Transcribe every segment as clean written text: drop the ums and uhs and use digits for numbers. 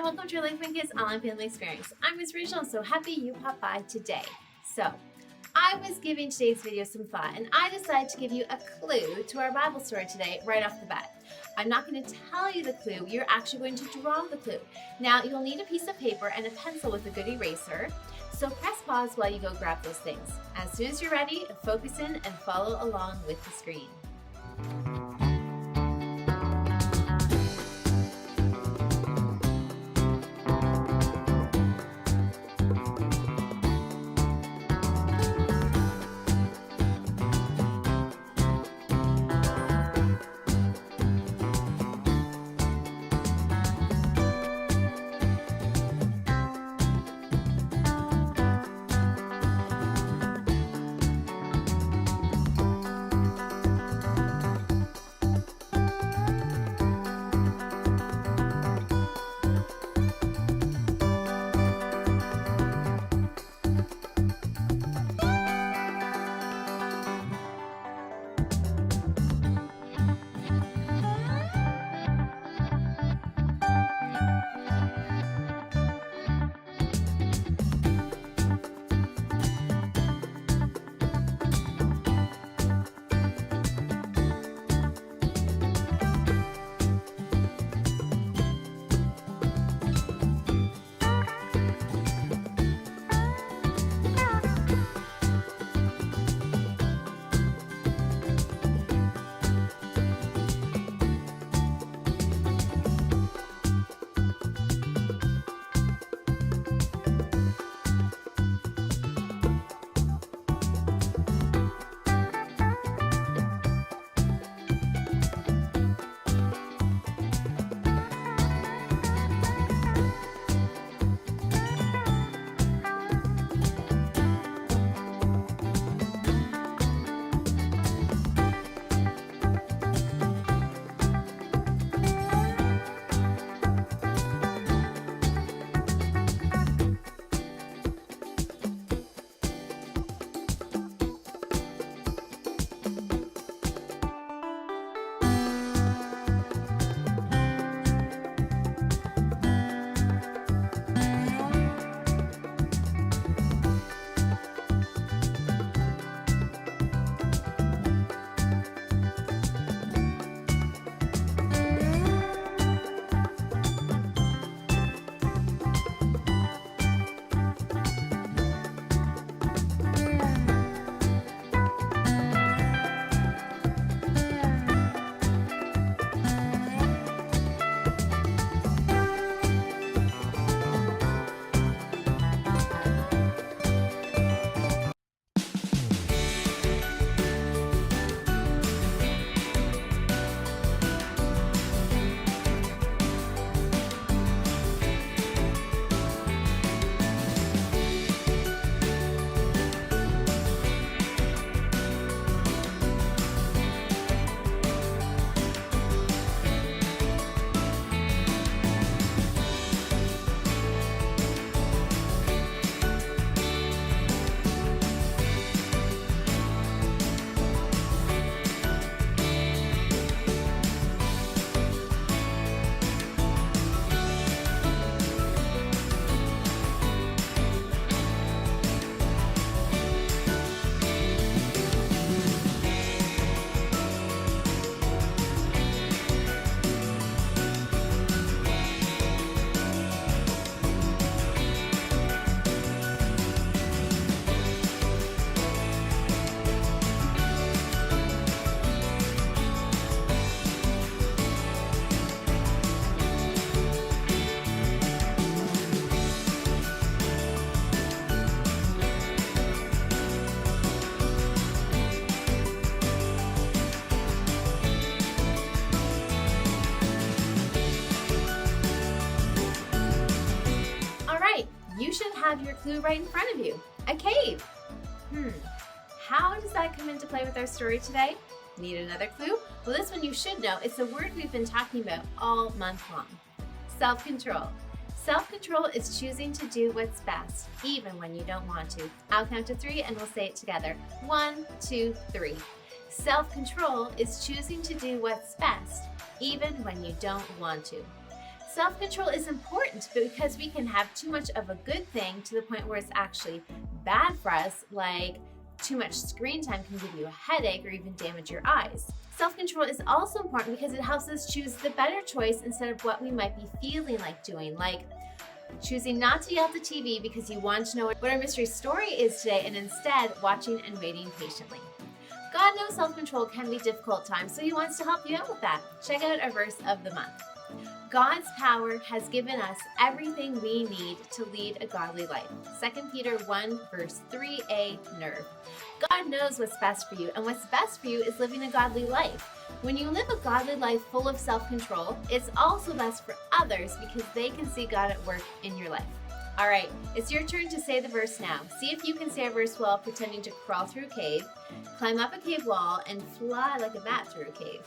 welcome to your LakePoint Kids Online Family Experience. I'm Ms. Rachel, and so happy you popped by today. So, I was giving today's video some thought, and I decided to give you a clue to our Bible story today right off the bat. I'm not going to tell you the clue, you're actually going to draw the clue. Now, you'll need a piece of paper and a pencil with a good eraser, so press pause while you go grab those things. As soon as you're ready, focus in and follow along with the screen. You should have your clue right in front of you, a cave. How does that come into play with our story today? Need another clue? Well, this one you should know. It's a word we've been talking about all month long. Self-control. Self-control is choosing to do what's best, even when you don't want to. I'll count to 3 and we'll say it together. 1, 2, 3. Self-control is choosing to do what's best, even when you don't want to. Self-control is important because we can have too much of a good thing to the point where it's actually bad for us, like too much screen time can give you a headache or even damage your eyes. Self-control is also important because it helps us choose the better choice instead of what we might be feeling like doing, like choosing not to yell at the TV because you want to know what our mystery story is today and instead watching and waiting patiently. God knows self-control can be difficult at times, so he wants to help you out with that. Check out our verse of the month. God's power has given us everything we need to lead a godly life. 2 Peter 1 verse 3a, nerve. God knows what's best for you, and what's best for you is living a godly life. When you live a godly life full of self-control, it's also best for others because they can see God at work in your life. All right, it's your turn to say the verse now. See if you can say a verse while pretending to crawl through a cave, climb up a cave wall, and fly like a bat through a cave.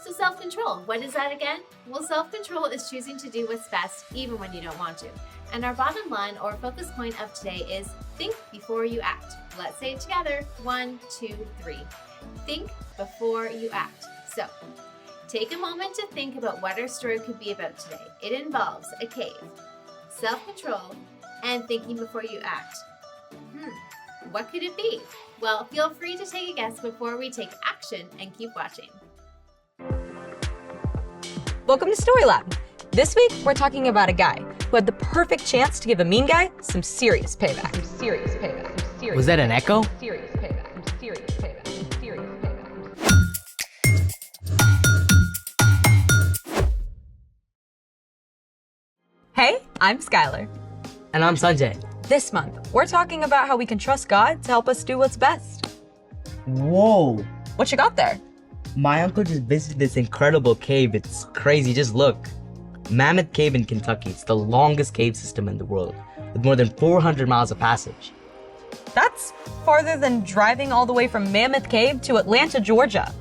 So self-control, what is that again? Well, self-control is choosing to do what's best even when you don't want to. And our bottom line or focus point of today is think before you act. Let's say it together. 1, 2, 3. Think before you act. So, take a moment to think about what our story could be about today. It involves a cave, self-control, and thinking before you act. What could it be? Well, feel free to take a guess before we take action and keep watching. Welcome to Story Lab. This week, we're talking about a guy who had the perfect chance to give a mean guy some serious payback. Was that an echo? Serious payback. Hey, I'm Skylar. And I'm Sanjay. This month, we're talking about how we can trust God to help us do what's best. Whoa! What you got there? My uncle just visited this incredible cave. It's crazy, just look. Mammoth Cave in Kentucky. It's the longest cave system in the world, with more than 400 miles of passage. That's farther than driving all the way from Mammoth Cave to Atlanta, Georgia.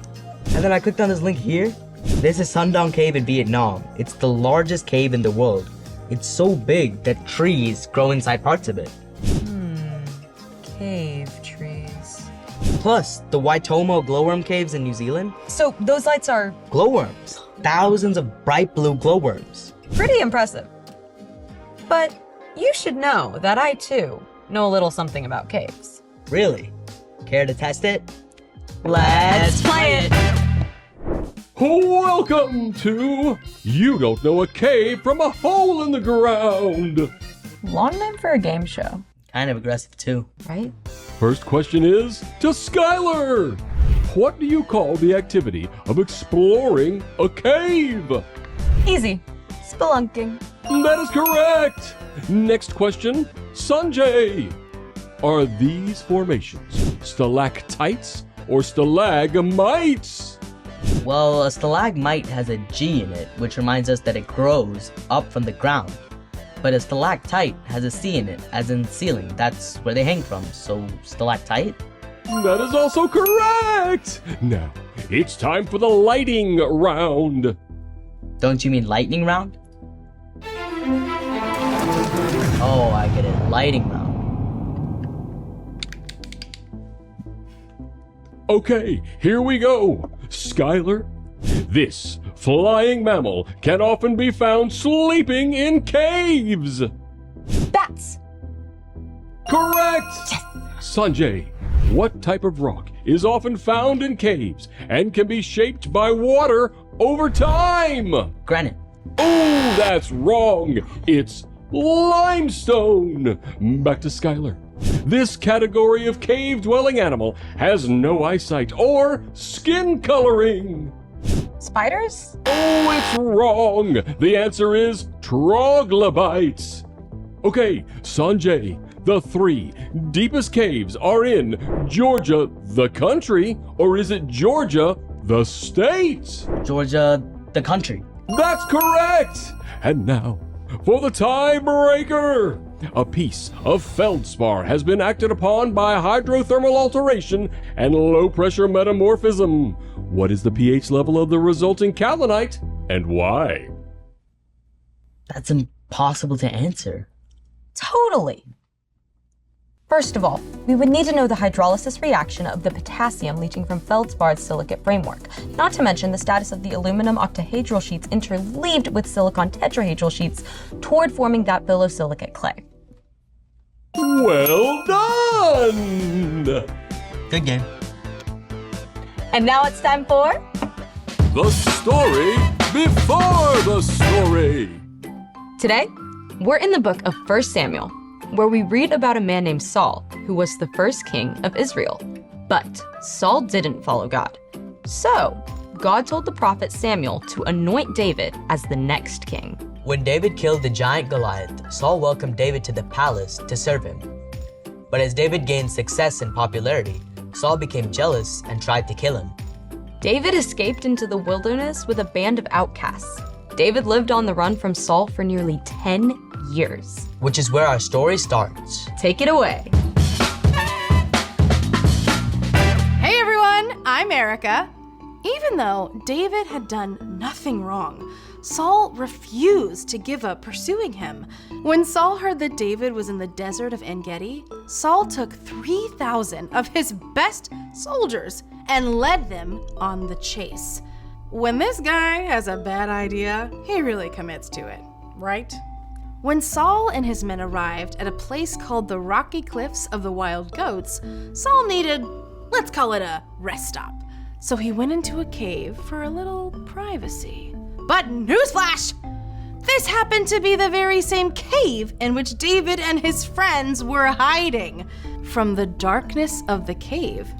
And then I clicked on this link here. This is Sundown Cave in Vietnam. It's the largest cave in the world. It's so big that trees grow inside parts of it. Cave trees. Plus, the Waitomo glowworm caves in New Zealand. So those lights are Glowworms. Thousands of bright blue glowworms. pretty impressive. But you should know that I, too, know a little something about caves. Really? Care to test it? Let's play it! Welcome to You Don't Know a Cave from a Hole in the Ground. Long name for a game show, Kind of aggressive too. right? First question is to Skylar. What do you call the activity of exploring a cave? Easy. Spelunking. That is correct. Next question, Sanjay. Are these formations stalactites or stalagmites? Well, a stalagmite has a G in it, which reminds us that it grows up from the ground. But a stalactite has a C in it, as in ceiling. That's where they hang from, so stalactite? That is also correct. Now, it's time for the lighting round. Don't you mean lightning round? Oh, I get it. Lighting round. Okay, here we go. Skylar, this flying mammal can often be found sleeping in caves. Bats. Correct! Sanjay, what type of rock is often found in caves and can be shaped by water over time? Granite. Oh, that's wrong. It's limestone. Back to Skylar. This category of cave-dwelling animal has no eyesight or skin coloring. Spiders? Oh, it's wrong. The answer is troglodytes. Okay, Sanjay, the 3 deepest caves are in Georgia, the country, or is it Georgia, the state? Georgia, the country. That's correct. And now, for the tiebreaker. A piece of feldspar has been acted upon by hydrothermal alteration and low-pressure metamorphism. What is the pH level of the resulting kaolinite, and why? That's impossible to answer. Totally. First of all, we would need to know the hydrolysis reaction of the potassium leaching from feldspar silicate framework, not to mention the status of the aluminum octahedral sheets interleaved with silicon tetrahedral sheets toward forming that phyllosilicate clay. Well done! Good game. And now it's time for The story before the story. Today, we're in the book of 1 Samuel, where we read about a man named Saul, who was the first king of Israel. But Saul didn't follow God. So, God told the prophet Samuel to anoint David as the next king. When David killed the giant Goliath, Saul welcomed David to the palace to serve him. But as David gained success and popularity, Saul became jealous and tried to kill him. David escaped into the wilderness with a band of outcasts. David lived on the run from Saul for nearly 10 years. Which is where our story starts. Take it away. Hey everyone, I'm Erica. Even though David had done nothing wrong, Saul refused to give up pursuing him. When Saul heard that David was in the desert of En-Gedi, Saul took 3,000 of his best soldiers and led them on the chase. When this guy has a bad idea, he really commits to it, right? When Saul and his men arrived at a place called the Rocky Cliffs of the Wild Goats, Saul needed, let's call it a rest stop. So he went into a cave for a little privacy. But newsflash! This happened to be the very same cave in which David and his friends were hiding. From the darkness of the cave,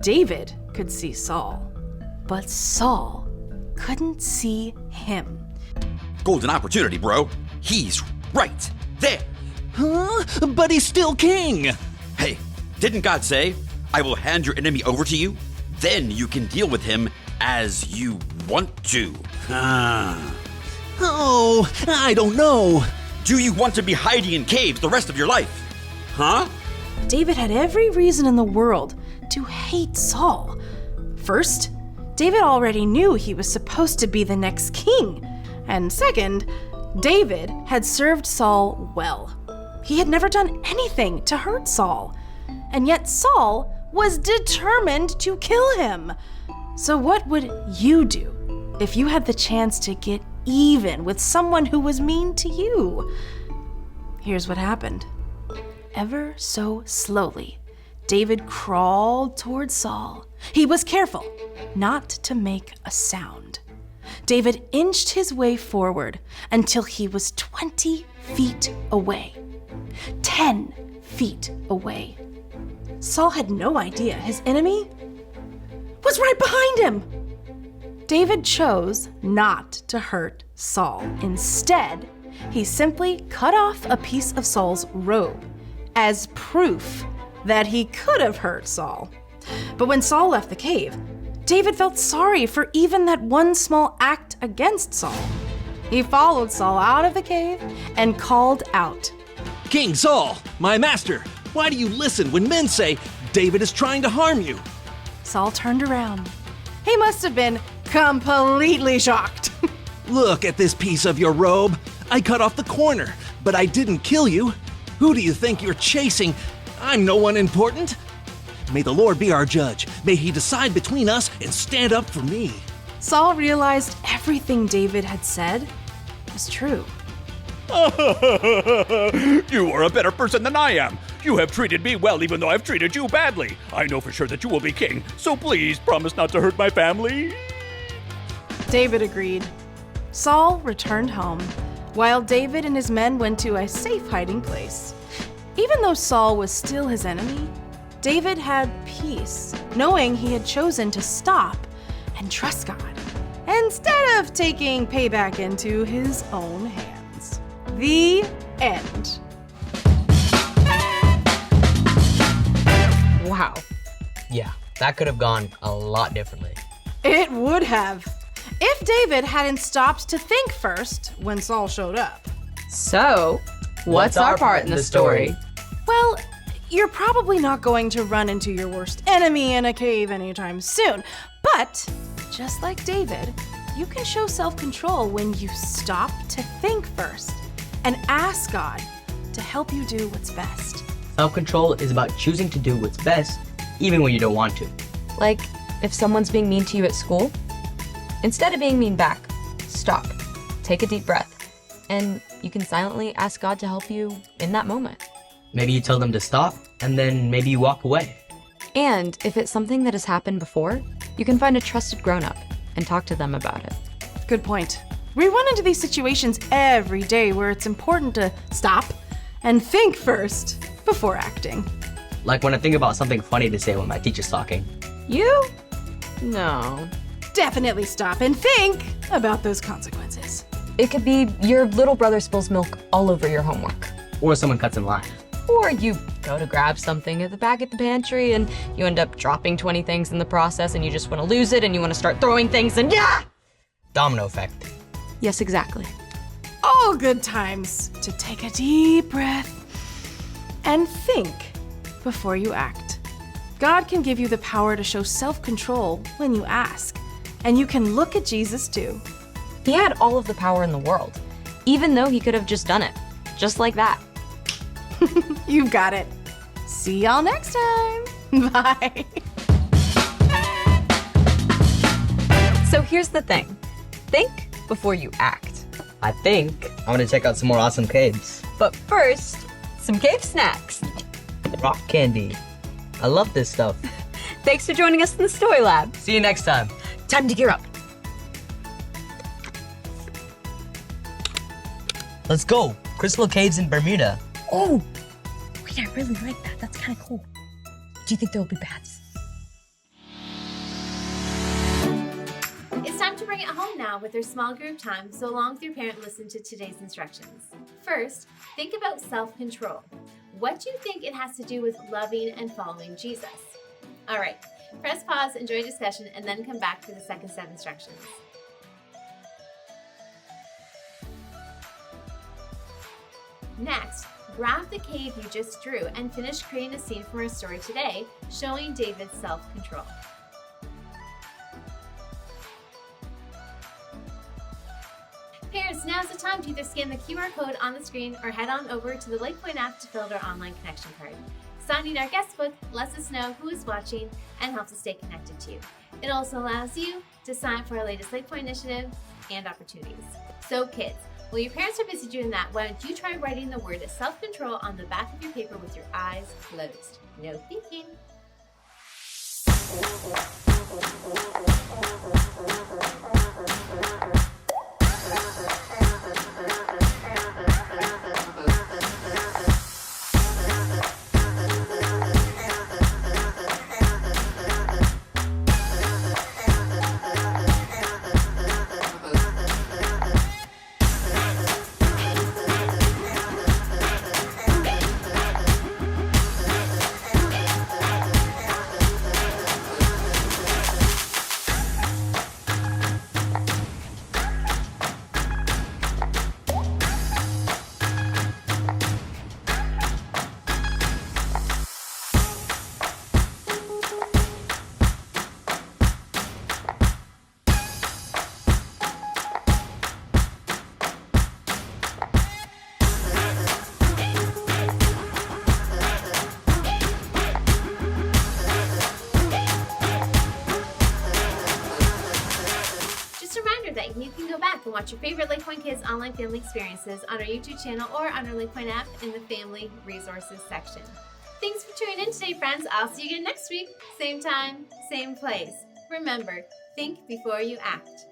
David could see Saul. But Saul couldn't see him. Golden opportunity, bro. He's right there. Huh? But he's still king. Hey, didn't God say, I will hand your enemy over to you? Then you can deal with him as you want to. Oh, I don't know. Do you want to be hiding in caves the rest of your life? Huh? David had every reason in the world to hate Saul. First, David already knew he was supposed to be the next king. And second, David had served Saul well. He had never done anything to hurt Saul. And yet Saul was determined to kill him. So what would you do if you had the chance to get even with someone who was mean to you? Here's what happened. Ever so slowly, David crawled toward Saul. He was careful not to make a sound. David inched his way forward until he was 20 feet away, 10 feet away. Saul had no idea his enemy was right behind him. David chose not to hurt Saul. Instead, he simply cut off a piece of Saul's robe as proof that he could have hurt Saul. But when Saul left the cave, David felt sorry for even that one small act against Saul. He followed Saul out of the cave and called out, King Saul, my master, why do you listen when men say David is trying to harm you? Saul turned around. He must have been completely shocked. Look at this piece of your robe. I cut off the corner, but I didn't kill you. Who do you think you're chasing? I'm no one important. May the Lord be our judge. May he decide between us and stand up for me. Saul realized everything David had said was true. You are a better person than I am. You have treated me well even though I've treated you badly. I know for sure that you will be king, so please promise not to hurt my family. David agreed. Saul returned home, while David and his men went to a safe hiding place. Even though Saul was still his enemy, David had peace, knowing he had chosen to stop and trust God, instead of taking payback into his own hands. The end. Wow. Yeah, that could have gone a lot differently. It would have, if David hadn't stopped to think first when Saul showed up. So, what's our part in the story? Well, you're probably not going to run into your worst enemy in a cave anytime soon, but just like David, you can show self-control when you stop to think first and ask God to help you do what's best. Self-control is about choosing to do what's best, even when you don't want to. Like, if someone's being mean to you at school, instead of being mean back, stop, take a deep breath, and you can silently ask God to help you in that moment. Maybe you tell them to stop, and then maybe you walk away. And if it's something that has happened before, you can find a trusted grown-up and talk to them about it. Good point. We run into these situations every day where it's important to stop and think first before acting. Like when I think about something funny to say when my teacher's talking. You? No. Definitely stop and think about those consequences. It could be your little brother spills milk all over your homework. Or someone cuts in line. Or you go to grab something at the back at the pantry and you end up dropping 20 things in the process and you just want to lose it and you want to start throwing things and yeah! Domino effect. Yes, exactly. All good times to take a deep breath and think before you act. God can give you the power to show self-control when you ask, and you can look at Jesus too. He had all of the power in the world, even though he could have just done it, just like that. You've got it. See y'all next time. Bye. So here's the thing. Think before you act. I think I'm gonna check out some more awesome caves. But first, some cave snacks. Rock candy. I love this stuff. Thanks for joining us in the Story Lab. See you next time. Time to gear up. Let's go. Crystal Caves in Bermuda. Oh, wait, I really like that. That's kind of cool. Do you think there will be bats? It's time to bring it home now with our small group time, so along with your parent, listen to today's instructions. First, think about self-control. What do you think it has to do with loving and following Jesus? All right, press pause, enjoy discussion, and then come back for the second set of instructions. Next, grab the cave you just drew and finish creating a scene from our story today, showing David's self-control. Parents, now's the time to either scan the QR code on the screen or head on over to the LakePoint app to fill out our online connection card. Signing our guest book lets us know who is watching and helps us stay connected to you. It also allows you to sign up for our latest LakePoint initiatives and opportunities. So kids, while your parents are busy doing that, why don't you try writing the word self-control on the back of your paper with your eyes closed. No thinking. You can go back and watch your favorite LakePoint Kids online family experiences on our YouTube channel or on our LakePoint app in the Family Resources section. Thanks for tuning in today, friends. I'll see you again next week. Same time, same place. Remember, think before you act.